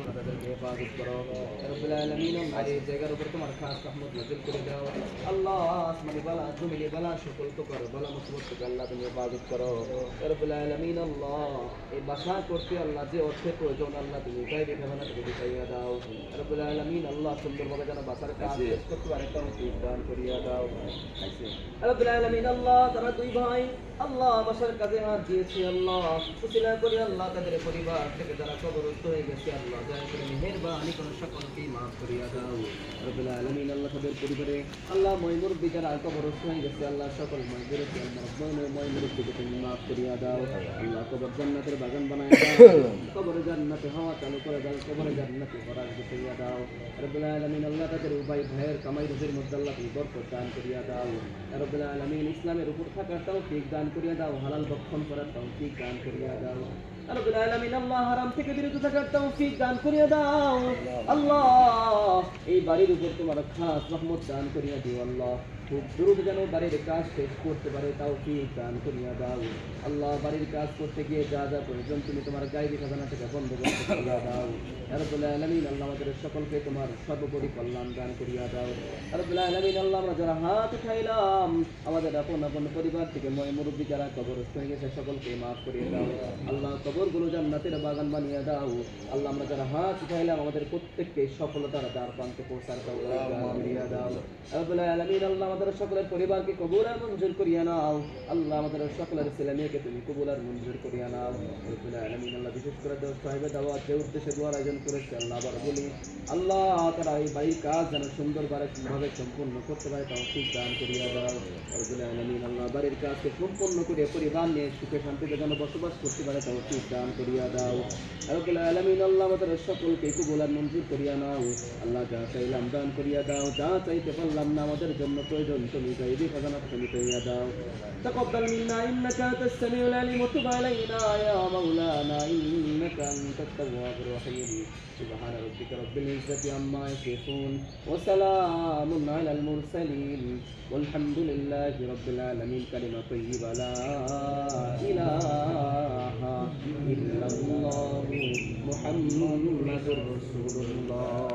তাদেরকে হেফাজত করো রব্বুল আলামিন আমার এই জায়গার উপর তোমার খাস রহমত নাযিল করে দাও আল্লাহ আসমানি বালা জমিনি বালা সকল প্রকার বালা মুসিবত থেকে আল্লাহ তুমি হেফাজত করো রব্বুল আলামিন আল্লাহ এই বাসা করতে আল্লাহ যে অর্থের প্রয়োজন আল্লাহ তুমি গায়বী খাজানা থেকে দিতে দাও রব্বুল আলামিন আল্লাহ সুন্দরভাবে যেন বাসার কাজ শেষ করতে পারে তৌফিক দান করিয়া দাও রব্বুল আলামিন আল্লাহ তারা দুই ভাই আল্লাহ বাসার কাজে হাত দিয়েছে আল্লাহ উসিলা করে আল্লাহ তাদের পরিবার থেকে যারা কবরস্থ হয়ে গেছে আল্লাহ দয়া করে মেহেরবানি করে সকলকেই মাফ করিয়া দাও রব্বুল আলামিন আল্লাহ তাদের পরিবারে আল্লাহ মুরব্বি যারা কবরস্থ হয়ে গেছে আল্লাহ সকল মুরব্বিকে আল্লাহ মুরব্বিকে তুমি মাফ করিয়া দাও আল্লাহ কবর জান্নাতের বাগান বানায় দাও কবরে জান্নাতে হাওয়া চালু করে দাও কবরে জান্নাতে ফরাজ করিয়া দাও রব্বুল আলামিন আল্লাহ তাদের উভয় ভাইয়ের কামাই রুজির মধ্যে আল্লাহ তুমি বরকত দান করিয়া দাও রব্বুল আলামিন ইসলামের উপর থাকার তৌফিক দান করিয়া দাও হালাল ভক্ষণ করার তৌফিক দান করিয়া দাও রব্বুল আলামিন আল্লাহ হারাম থেকে বিরত থাকার তৌফিক দান করিয়া দাও আল্লাহ এই বাড়ির উপর তোমার খাস রহমত দান করিয়া দিও আল্লাহ খুব দ্রুত যেন বাড়ির কাজ শেষ করতে পারে তৌফিক দান করিয়া দাও আল্লাহ বাড়ির কাজ করতে গিয়ে যা যা প্রয়োজন তুমি তোমার গায়বী খাজানা থেকে বন্দোবস্ত করিয়া দাও রব্বুল আলামিন আল্লাহ আমাদের সকলকে তোমার সর্বোপরি কল্যাণ দান করিয়া দাও রব্বুল আলামিন আল্লাহ আমরা যারা হাত উঠাইলাম আমাদের আপন আপন পরিবার থেকে মুরব্বি যারা কবরস্থ হয়ে গেছে সকলকে মাফ করিয়ে দাও আল্লাহ কবরগুলো জান্নাতের বাগান বানিয়ে দাও আল্লাহ আমরা যারা হাত উঠাইলাম আমাদের প্রত্যেককে সফলতার দ্বার প্রান্তে পৌঁছার তৌফিক দান করিয়া দাও রব্বুল আলামিন আল্লাহ আমাদের সকলের পরিবারকে কবুল আর মঞ্জুর করিয়া নাও আল্লাহ আমাদের সকলের ছেলে মেয়েকে তুমি কবুল আর মঞ্জুর করিয়া নাও রব্বুল আলামিন আল্লাহ বিশেষ করে সাহেবের দাওয়াত যে উদ্দেশ্যে দোয়ার আয়োজন করেছে আল্লাহ আবার বলি আল্লাহ তারা এই বাড়ির কাজ যেন সুন্দরভাবে সম্পূর্ণ করতে পারে তৌফিক দান করিয়া দাও রব্বুল আলামিন আল্লাহ বাড়ির কাজকে সম্পূর্ণ করে পরিবার নিয়ে সুখে শান্তিতে যেন বসবাস করতে পারে তৌফিক দান করিয়া দাও রব্বুল আলামিন আল্লাহ আমাদের সকলকে কবুল আর মঞ্জুর করিয়া নাও আল্লাহ যা চাইলাম দান করিয়া দাও যা চাইতে পারলাম না আমাদের জন্য প্রয়োজন তুমি গায়বী খাজানা তুমি করিয়া দাও তাকাব্বাল মিন্না ইন্নাকা আনতাস সামিউল আলিম ওয়া তুব আলাইনা ইয়া মাওলানা ইন্নাকা আনতাত তাওয়াবুর রহিম সুবহান রাব্বিকা রাব্বিল ইজ্জাতি আম্মা ইয়াসিফুন ওয়া সালামুন আলাল মুরসালিন والحمد لله رب العالمين كلمة طيبة لا إله إلا الله محمد رسول الله